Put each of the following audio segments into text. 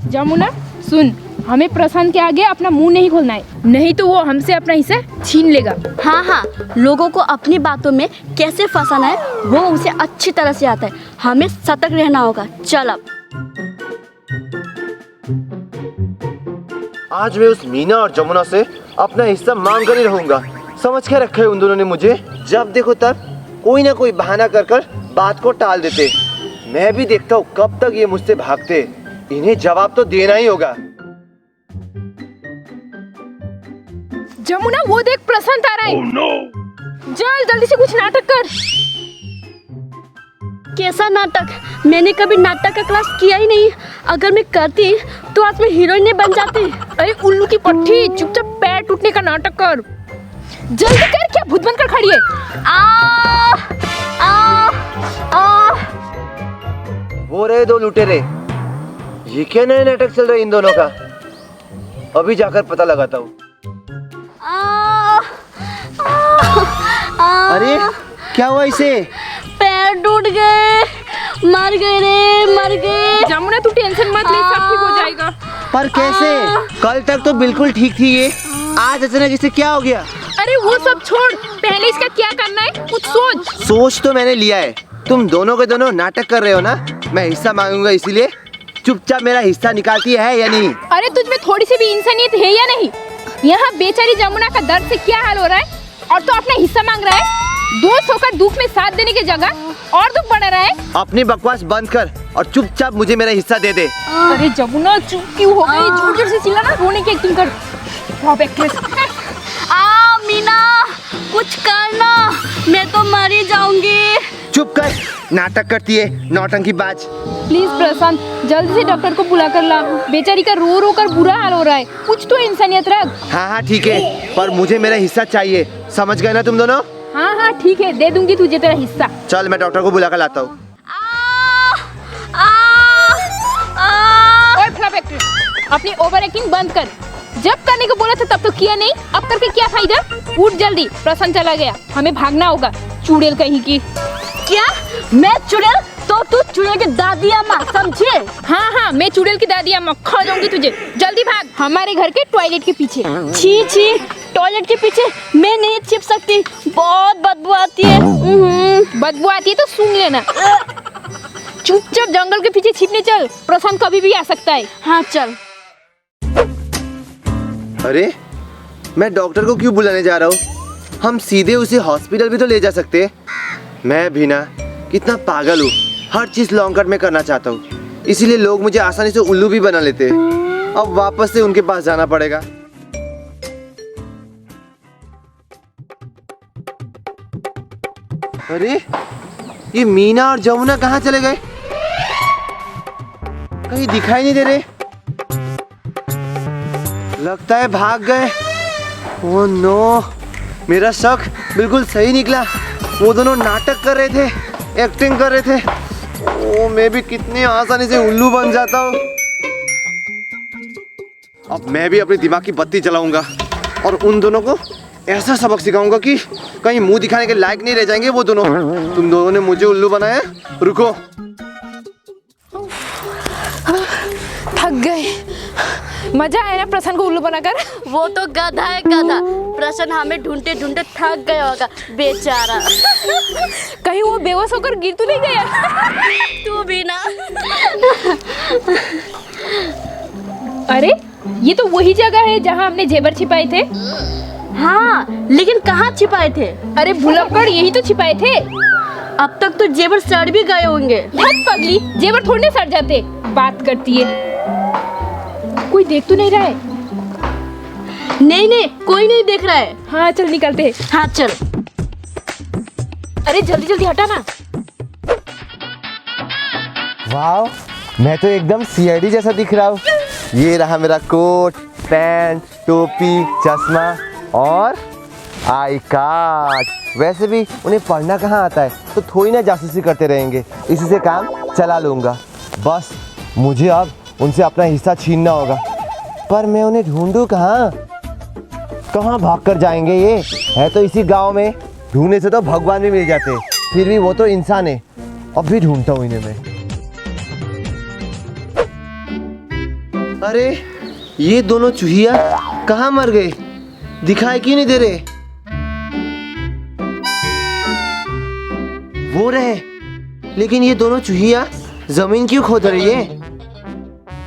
जमुना सुन, हमें प्रशांत के आगे अपना मुंह नहीं खोलना है, नहीं तो वो हमसे अपना हिस्सा छीन लेगा। हाँ हाँ, लोगों को अपनी बातों में कैसे फंसाना है वो उसे अच्छी तरह से आता है। हमें सतर्क रहना होगा। चल अब। आज मैं उस मीना और जमुना से अपना हिस्सा मांग कर ही रहूंगा। समझ के रखे उन दोनों ने मुझे, जब देखो तब कोई ना कोई बहाना कर कर बात को टाल देते। मैं भी देखता हूँ कब तक ये मुझसे भागते। इन्हें जवाब तो देना ही होगा। जमुना वो देख, प्रशांत आ रहा है। Oh no! चल जल्दी से कुछ नाटक कर। कैसा नाटक? मैंने कभी नाटक का क्लास किया ही नहीं। अगर मैं करती तो आज मैं हीरोइन नहीं बन जाती। अरे उल्लू की पट्टी, चुपचाप पैर टूटने का नाटक कर। जल्दी कर, क्या भूत बनकर खड़ी है? आ, आ, आ। वो रहे दो लुटेरे। ये क्या नया नाटक चल रहा है इन दोनों का? अभी जाकर पता लगाता हूँ। अरे क्या हुआ इसे? पैर टूट गए, मर गए रे, मर गए। जमुना तू टेंशन मत ले, सब ठीक हो जाएगा। पर कैसे? कल तक तो बिल्कुल ठीक थी ये, आज अचानक इसे क्या हो गया? अरे वो सब छोड़, पहले इसका क्या करना है कुछ सोच। सोच तो मैंने लिया है। तुम दोनों के दोनों नाटक कर रहे हो ना। मैं हिस्सा मांगूंगा, इसीलिए चुपचाप मेरा हिस्सा निकालती है या नहीं? अरे तुझमें थोड़ी सी भी इंसानियत है या नहीं? यहाँ बेचारी जमुना का दर्द से क्या हाल हो रहा है और तो अपना हिस्सा मांग रहा है। दोस्त होकर दुख में साथ देने की जगह और दुख बढ़ा रहा है। अपनी बकवास बंद कर और चुपचाप मुझे मेरा हिस्सा दे दे। अरे जमुना चुप क्यों हो गई? जोर जोर से चिल्लाना, रोने की एक्टिंग कर। मीना कुछ करना, मैं तो मर ही जाऊंगी। चुप कर, नाटक करती है नौटंकी बाज। प्लीज प्रशांत, जल्दी से डॉक्टर को बुला कर ला। बेचारी का रो रो कर बुरा हाल हो रहा है, कुछ तो इंसानियत रख। हाँ हाँ ठीक है, पर मुझे मेरा हिस्सा चाहिए। समझ गए ना तुम दोनों? हाँ हाँ ठीक है, दे दूंगी तुझे तेरा हिस्सा। चल मैं डॉक्टर को बुला कर लाता हूँ। अपनी ओवर एक्टिंग बंद कर। जब करने को बोला था तब तो किया नहीं, अब करके क्या फायदा? उठ जल्दी, प्रशांत चला गया, हमें भागना होगा। चुड़ैल कहीं की। क्या? मैं चुड़ैल? तो तू चुड़ैल की दादी अम्मा, समझे? हाँ हाँ, मैं चुड़ैल की दादी अम्मा, खा जाऊंगी तुझे। जल्दी भाग, हमारे घर के टॉयलेट के पीछे। छी छी, टॉयलेट के पीछे मैं नहीं छिप सकती, बहुत बदबू आती है। बदबू आती है तो सूंघ लेना। चुपचाप जंगल के पीछे छिपने चल, प्रशांत कभी भी आ सकता है। हाँ चल। अरे मैं डॉक्टर को क्यों बुलाने जा रहा हूँ? हम सीधे उसे हॉस्पिटल भी तो ले जा सकते। मैं भी ना कितना पागल हूँ, हर चीज लॉन्ग कट में करना चाहता हूँ, इसीलिए लोग मुझे आसानी से उल्लू भी बना लेते हैं। अब वापस से उनके पास जाना पड़ेगा। अरे ये मीना और जमुना कहाँ चले गए? कहीं दिखाई नहीं दे रहे। लगता है भाग गए। ओह नो, मेरा शक बिल्कुल सही निकला। वो दोनों नाटक कर रहे थे, एक्टिंग कर रहे थे। ओह, मैं भी कितनी आसानी से उल्लू बन जाता हूँ। अब मैं भी अपनी दिमाग की बत्ती जलाऊंगा और उन दोनों को ऐसा सबक सिखाऊंगा कि कहीं मुंह दिखाने के लायक नहीं रह जाएंगे वो दोनों। तुम दोनों ने मुझे उल्लू बनाया, रुको। थक गए। मजा आया ना प्रशांत को उल्लू बनाकर? वो तो गधा है गधा। प्रशांत हमें ढूंढते ढूंढते थक गया होगा, बेचारा। कहीं वो बेहोश होकर गिर तो नहीं गया? तू भी ना। अरे ये तो वही जगह है जहाँ हमने जेवर छिपाए थे। हाँ, लेकिन कहाँ छिपाए थे? अरे भुलक्कड़, यही तो छिपाए थे। अब तक तो जेवर सड़ भी गए होंगे। हट पगली, जेवर थोड़े सड़ जाते। बात करती है। कोई देख तो नहीं रहा है? नहीं नहीं, कोई नहीं देख रहा है। हाँ चल निकलते हैं। हाँ चल। अरे जल्दी जल्दी हटा ना। वाह, मैं तो एकदम सीआईडी जैसा दिख रहा हूँ। ये रहा मेरा कोट, पैंट, टोपी, चश्मा और आई कार्ड। वैसे भी उन्हें पढ़ना कहाँ आता है, तो थोड़ी ना जासूसी करते रहेंगे, इसी से काम चला लूँगा। बस मुझे अब उनसे अपना हिस्सा छीनना होगा। पर मैं उन्हें ढूंढूं कहाँ? कहाँ भाग कर जाएंगे? ये है तो इसी गांव में। ढूंढने से तो भगवान भी मिल जाते, फिर भी वो तो इंसान है। अब भी ढूंढता हूँ इन्हें मैं। अरे ये दोनों चूहिया कहाँ मर गए? दिखाई क्यों नहीं दे रहे? वो रहे, लेकिन ये दोनों चूहिया जमीन क्यों खोद रही है?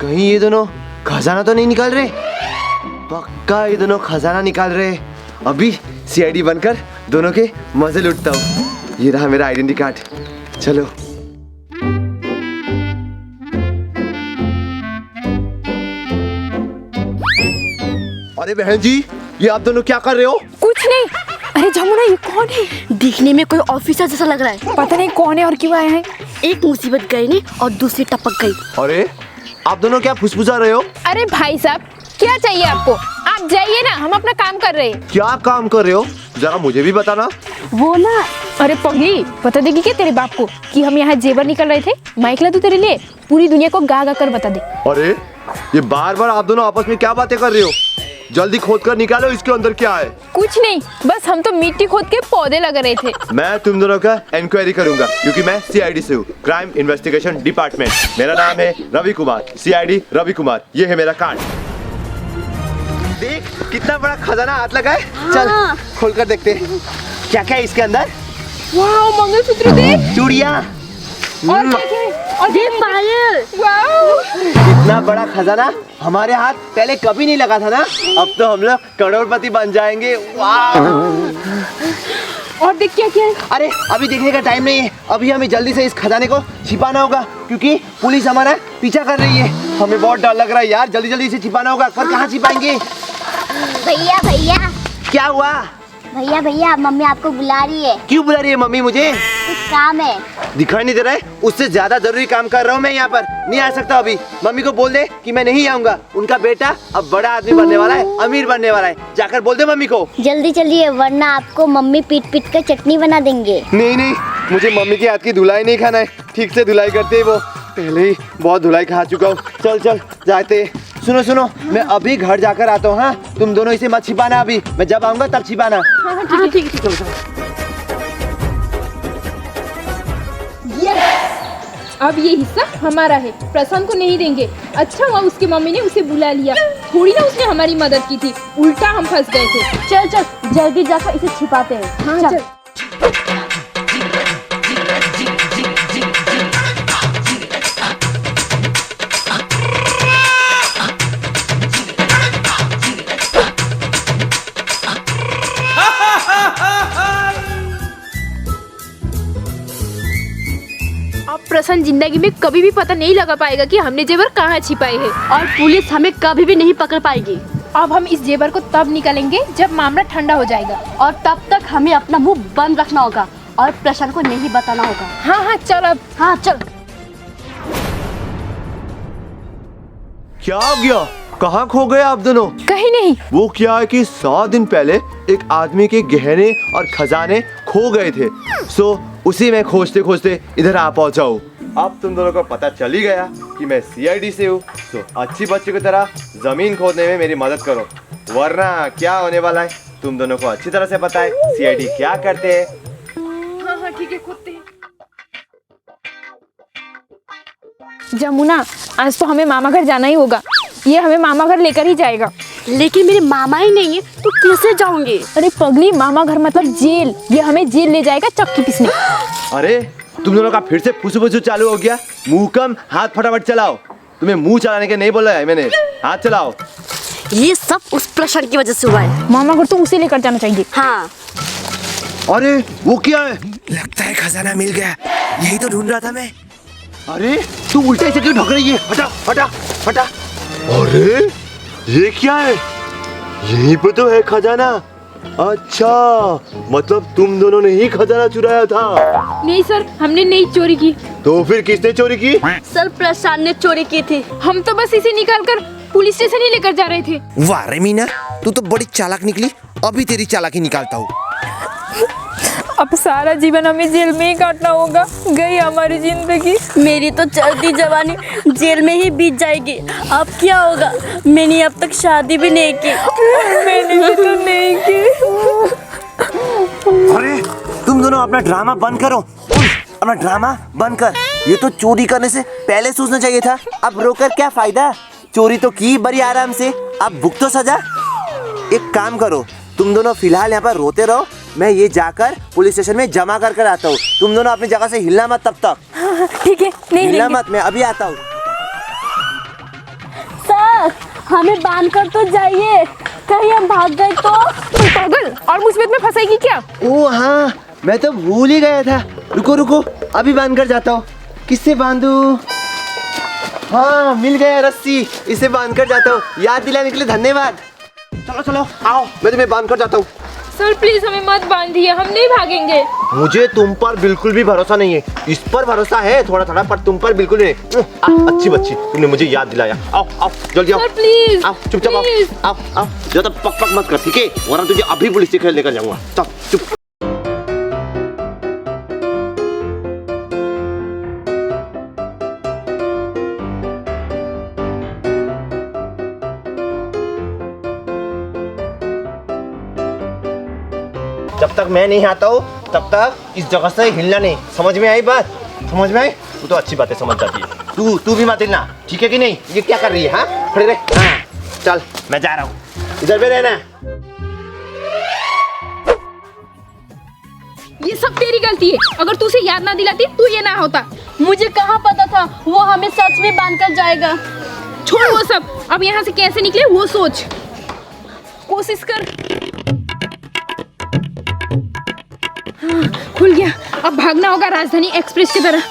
कहीं ये दोनों खजाना तो नहीं निकाल रहे? पक्का ये दोनों खजाना निकाल रहे। अभी सीआईडी बनकर दोनों के मजे लुटता हूँ। ये रहा मेरा आइडेंटिटी कार्ड। चलो। अरे बहन जी, ये आप दोनों क्या कर रहे हो? कुछ नहीं। अरे जमुना, ये कौन है? दिखने में कोई ऑफिसर जैसा लग रहा है। पता नहीं कौन है और क्यों आया है। एक मुसीबत गई नहीं और दूसरी टपक गई। अरे आप दोनों क्या फुसफुसा रहे हो? अरे भाई साहब, क्या चाहिए आपको? आप जाइए ना, हम अपना काम कर रहे हैं। क्या काम कर रहे हो? जरा मुझे भी बताना। वो ना, अरे पगली, बता देगी क्या तेरे बाप को कि हम यहाँ जेवर निकल रहे थे? माइक ला दूं तेरे लिए, पूरी दुनिया को गा गा कर बता दे। अरे ये बार बार आप दोनों आपस में क्या बातें कर रहे हो? जल्दी खोद कर निकालो, इसके अंदर क्या है? कुछ नहीं, बस हम तो मिट्टी खोद के पौधे लगा रहे थे। मैं तुम दोनों का इंक्वायरी करूंगा, क्योंकि मैं सीआईडी से हूँ, क्राइम इन्वेस्टिगेशन डिपार्टमेंट। मेरा नाम है रवि कुमार, सीआईडी रवि कुमार। ये है मेरा कार्ड। देख कितना बड़ा खजाना हाथ लगा है। चल खोल कर देखते हैं क्या क्या है इसके अंदर। वाह, मंगलसूत्र देख, चूड़ियाँ और क्या क्या है? और देख पायल। वाह, इतना बड़ा खजाना हमारे हाथ पहले कभी नहीं लगा था ना। अब तो हम लोग करोड़पति बन जाएंगे। वाह! और देख क्या क्या है। अरे अभी देखने का टाइम नहीं है, अभी हमें जल्दी से इस खजाने को छिपाना होगा, क्योंकि पुलिस हमारा पीछा कर रही है। हमें बहुत डर लग रहा है यार, जल्दी जल्दी इसे छिपाना होगा। पर कहाँ छिपाएंगे? भैया भैया क्या हुआ? भैया भैया, मम्मी आपको बुला रही है। क्यों बुला रही है मम्मी मुझे? कुछ काम है। दिखाई नहीं दे रहा है? उससे ज्यादा जरूरी काम कर रहा हूँ मैं यहाँ पर, नहीं आ सकता अभी। मम्मी को बोल दे कि मैं नहीं आऊंगा। उनका बेटा अब बड़ा आदमी बनने वाला है, अमीर बनने वाला है। जाकर बोल दे मम्मी को। जल्दी चलिए, वरना आपको मम्मी पीट पीट कर चटनी बना देंगे। नहीं नहीं, मुझे मम्मी के हाथ की धुलाई नहीं खाना है। ठीक से धुलाई करते हैं वो, पहले ही बहुत धुलाई खा चुका हूँ। चल चल जाते। सुनो सुनो, मैं अभी घर जाकर आता हूँ। हाँ, तुम दोनों इसे मत छिपाना अभी, मैं जब आऊंगा तब छिपाना। हाँ ठीक है। अब ये हिस्सा हमारा है, प्रशांत को नहीं देंगे। अच्छा हुआ उसकी मम्मी ने उसे बुला लिया, थोड़ी ना उसने हमारी मदद की थी, उल्टा हम फंस गए थे। चल चल जल्दी जाकर इसे छिपाते हैं। हाँ चल। अब प्रशांत जिंदगी में कभी भी पता नहीं लगा पाएगा कि हमने जेवर कहाँ छिपाए हैं, और पुलिस हमें कभी भी नहीं पकड़ पाएगी। अब हम इस जेवर को तब निकालेंगे जब मामला ठंडा हो जाएगा, और तब तक हमें अपना मुंह बंद रखना होगा और प्रशांत को नहीं बताना होगा। हाँ हाँ चल अब। हाँ चल। क्या हो गया? कहाँ खो गए आप दोनों? कहीं नहीं। वो क्या है कि 7 दिन पहले एक आदमी के गहने और खजाने खो गए थे। सो उसी में खोजते खोजते इधर आ पहुंचा हूँ। अब तुम दोनों को पता चल ही गया कि मैं सीआईडी से हूँ। तो अच्छी बच्ची की तरह जमीन खोदने में मेरी मदद करो, वरना क्या होने वाला है तुम दोनों को अच्छी तरह से पता है। सीआईडी क्या करते हैं। हाँ हाँ ठीक है, खोदते हैं। जमुना, आज तो हमें मामा घर जाना ही होगा। ये हमें मामा घर लेकर ही जाएगा। लेकिन मेरे मामा ही नहीं है तो कैसे जाऊंगे? अरे पगली, मामा घर मतलब जेल। ये हमें जेल ले जाएगा चक्की पीसने। अरे तुम दोनों का फिर से फुसफुसू चालू हो गया। मुंह कम, हाथ फटाफट चलाओ। तुम्हें मुंह चलाने के नहीं बोला है मैंने, हाथ चलाओ। ये सब उस प्रशांत की वजह से हुआ है। मामा घर तो उसे लेकर जाना चाहिए। हाँ। अरे वो क्या है? लगता है खजाना मिल गया, यही तो ढूंढ रहा था मैं। अरे तू उल्टे से क्यों ढक रही है? हटा हटा हटा। अरे ये क्या है? यहीं पे तो है खजाना। अच्छा, मतलब तुम दोनों ने ही खजाना चुराया था? नहीं सर, हमने नहीं चोरी की। तो फिर किसने चोरी की? सर प्रशांत ने चोरी की थी। हम तो बस इसे निकाल कर पुलिस स्टेशन ही लेकर जा रहे थे। वाह रे मीना, तू तो बड़ी चालाक निकली। अभी तेरी चालाकी निकालता हूँ। अब सारा जीवन हमें जेल में ही काटना होगा। गई हमारी जिंदगी। मेरी तो चलती जवानी जेल में ही बीत जाएगी। अब क्या होगा? मैंने अब तक शादी भी नहीं की। मैंने भी तो नहीं की। अरे तुम दोनों अपना ड्रामा बंद करो, अपना ड्रामा बंद कर। ये तो चोरी करने से पहले सोचना चाहिए था। अब रोकर क्या फायदा? चोरी तो की बड़ी आराम से, अब भुगतो तो सजा। एक काम करो, तुम दोनों फिलहाल यहाँ पर रोते रहो, मैं ये जाकर पुलिस स्टेशन में जमा कर कर आता हूँ। तुम दोनों अपनी जगह से हिलना मत तब तक। ठीक है, नहीं हिलना हिलेंगे। मत, मैं अभी आता हूँ। सर हमें बांध कर तो जाइए, कहीं हम भाग गए तो। तुम पागल और मुसीबत में फंसेगी क्या? ओ हाँ, मैं तो भूल ही गया था। रुको रुको, अभी बांध कर जाता हूँ। किससे बांधूं? हाँ, मिल गया रस्सी, इसे बांध कर जाता हूँ। याद दिलाने के लिए धन्यवाद। चलो चलो आओ, मैं तुम्हें बांध कर जाता हूँ। सर प्लीज हमें मत बांधिए, हम नहीं भागेंगे। मुझे तुम पर बिल्कुल भी भरोसा नहीं है। इस पर भरोसा है थोड़ा थोड़ा, पर तुम पर बिल्कुल नहीं। अच्छी बच्ची, तुमने मुझे याद दिलाया। आओ आओ जल्दी आओ। सर प्लीज आओ चुपचाप आओ। प्लीज। आओ आओ, ज्यादा पक पक मत कर, ठीक है? वरना तुझे अभी पुलिस स्टेशन लेकर जाऊंगा। चल चुप। जब तक मैं नहीं आता हूँ तब तक इस जगह से हिलना नहीं। समझ में आई बात? समझ में आई? तू तो अच्छी बातें समझ जाती है। तू भी मत हिलना, ठीक है कि नहीं? ये क्या कर रही है? हाँ खड़े रह। हाँ चल, मैं जा रहा हूँ, इधर पे रहना। ये सब तेरी गलती है, अगर तू उसे याद ना दिलाती तो ये ना होता। मुझे कहाँ पता था वो हमें सच में बांध कर जाएगा। छोड़ वो सब, अब यहाँ से कैसे निकले वो सोच, कोशिश कर। हाँ, खुल गया, अब भागना होगा राजधानी एक्सप्रेस की तरह।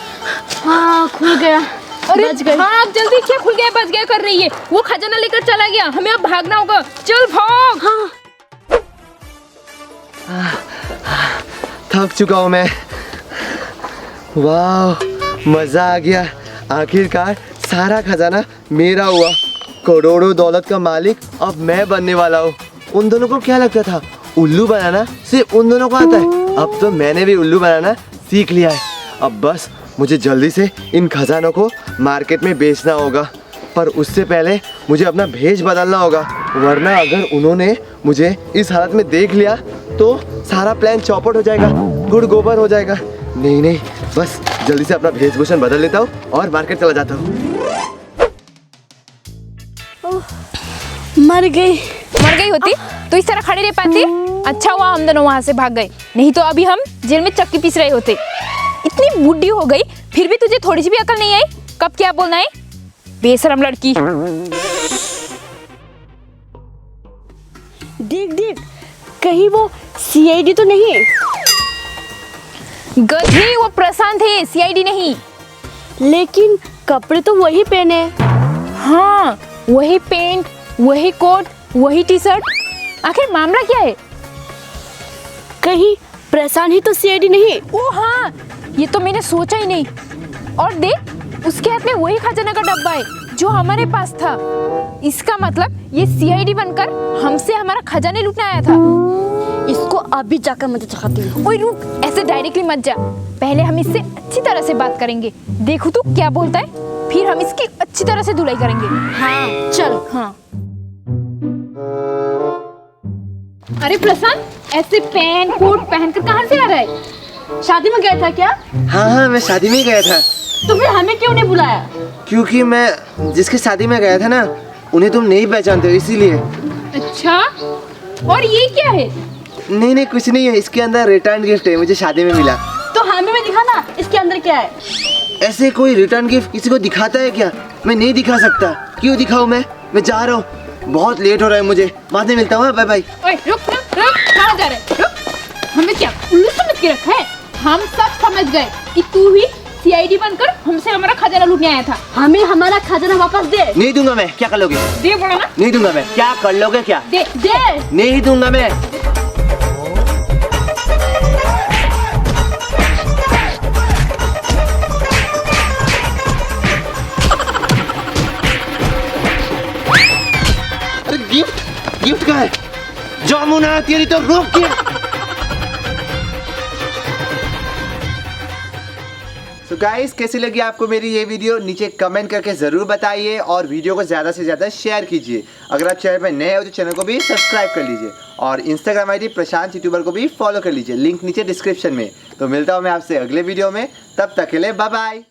हाँ खुल गया। अरे बच गए। हाँ जल्दी, क्या खुल गया बच गया कर रही है? वो खजाना लेकर चला गया, हमें अब भागना होगा। चल भाग। हाँ थक चुका हूँ मैं। वाह, मजा आ गया। आखिरकार सारा खजाना मेरा हुआ। करोड़ों दौलत का मालिक अब मैं बनने वाला हूँ। उन दोनों को क्या लगता था उल्लू बनाना सिर्फ उन दोनों को आता है? अब तो मैंने भी उल्लू बनाना सीख लिया है। अब बस मुझे जल्दी से इन खजानों को मार्केट में बेचना होगा, पर उससे पहले मुझे अपना भेष बदलना होगा, वरना अगर उन्होंने मुझे इस हालत में देख लिया तो सारा प्लान चौपट हो जाएगा, गुड़ गोबर हो जाएगा। नहीं नहीं, बस जल्दी से अपना वेशभूषण बदल लेता हूँ और मार्केट चला जाता हूँ। मर गई। मर गई होती तो इस तरह खड़े रह पाते? अच्छा हुआ हम दोनों वहाँ से भाग गए, नहीं तो अभी हम जेल में चक्की पीस रहे होते। इतनी बुढ़ी हो गई फिर भी तुझे थोड़ी सी भी अकल नहीं आई? कब क्या बोलना है, बेशरम लड़की। देख देख, कहीं वो सीआईडी तो नहीं है? गधी, वो प्रशांत है, सीआईडी नहीं। लेकिन कपड़े तो वही पहने। हाँ, वही पेंट, वही कोट, वही टी शर्ट। आखिर मामला क्या है? कहीं प्रशांत ही तो सीआईडी नहीं? ओ हाँ, ये तो मैंने सोचा ही नहीं। और देख, उसके हाथ में वही खजाना का डब्बा है जो हमारे पास था। इसका मतलब ये सीआईडी बनकर हमसे हमारा खजाने लूटने आया था। इसको अभी जाकर मदद दिखाती हूँ। ओए रुक, ऐसे डायरेक्टली मत जा, पहले हम इससे अच्छी तरह से बात करेंगे। देखो तू क्या बोलता है, फिर हम इसकी अच्छी तरह से धुलाई करेंगे। हाँ चल। हाँ। अरे प्रशांत, ऐसे पैंट कोट पहनकर कहाँ से आ रहा है? शादी में गया था क्या? हाँ हाँ, मैं शादी में गया था। तो फिर हमें क्यों नहीं बुलाया? क्योंकि मैं जिसकी शादी में गया था ना, उन्हें तुम नहीं पहचानते हो, इसीलिए। अच्छा, और ये क्या है? नहीं नहीं, कुछ नहीं है, इसके अंदर रिटर्न गिफ्ट है, मुझे शादी में मिला। तो हमें भी दिखा ना, इसके अंदर क्या है? ऐसे कोई रिटर्न गिफ्ट किसी को दिखाता है क्या? मैं नहीं दिखा सकता। क्यों दिखाऊं मैं जा रहा हूँ, बहुत लेट हो रहा है मुझे। बाद में मिलता हूँ, बाय बाय। ओए रुक रुक रुक, कहाँ जा रहे? रुक, हमें क्या उल्लू समझ के रखा है? हम सब समझ गए कि तू ही सीआईडी बनकर हमसे हमारा खजाना लूटने आया था। हमें हमारा खजाना वापस दे। नहीं दूंगा मैं, क्या कर लोगे? दे बोला ना, नहीं दूंगा मैं, क्या कर लोगे? क्या दे दे। नहीं दूंगा मैं। अरे गिफ्ट कहाँ है? जामुना तेरी तो रोक के। तो गाइस, कैसी लगी आपको मेरी ये वीडियो? नीचे कमेंट करके ज़रूर बताइए और वीडियो को ज़्यादा से ज़्यादा शेयर कीजिए। अगर आप चैनल पर नए हो तो चैनल को भी सब्सक्राइब कर लीजिए और इंस्टाग्राम आईडी प्रशांत यूट्यूबर को भी फॉलो कर लीजिए, लिंक नीचे डिस्क्रिप्शन में। तो मिलता हूँ मैं आपसे अगले वीडियो में, तब तक के लिए बाय बाय।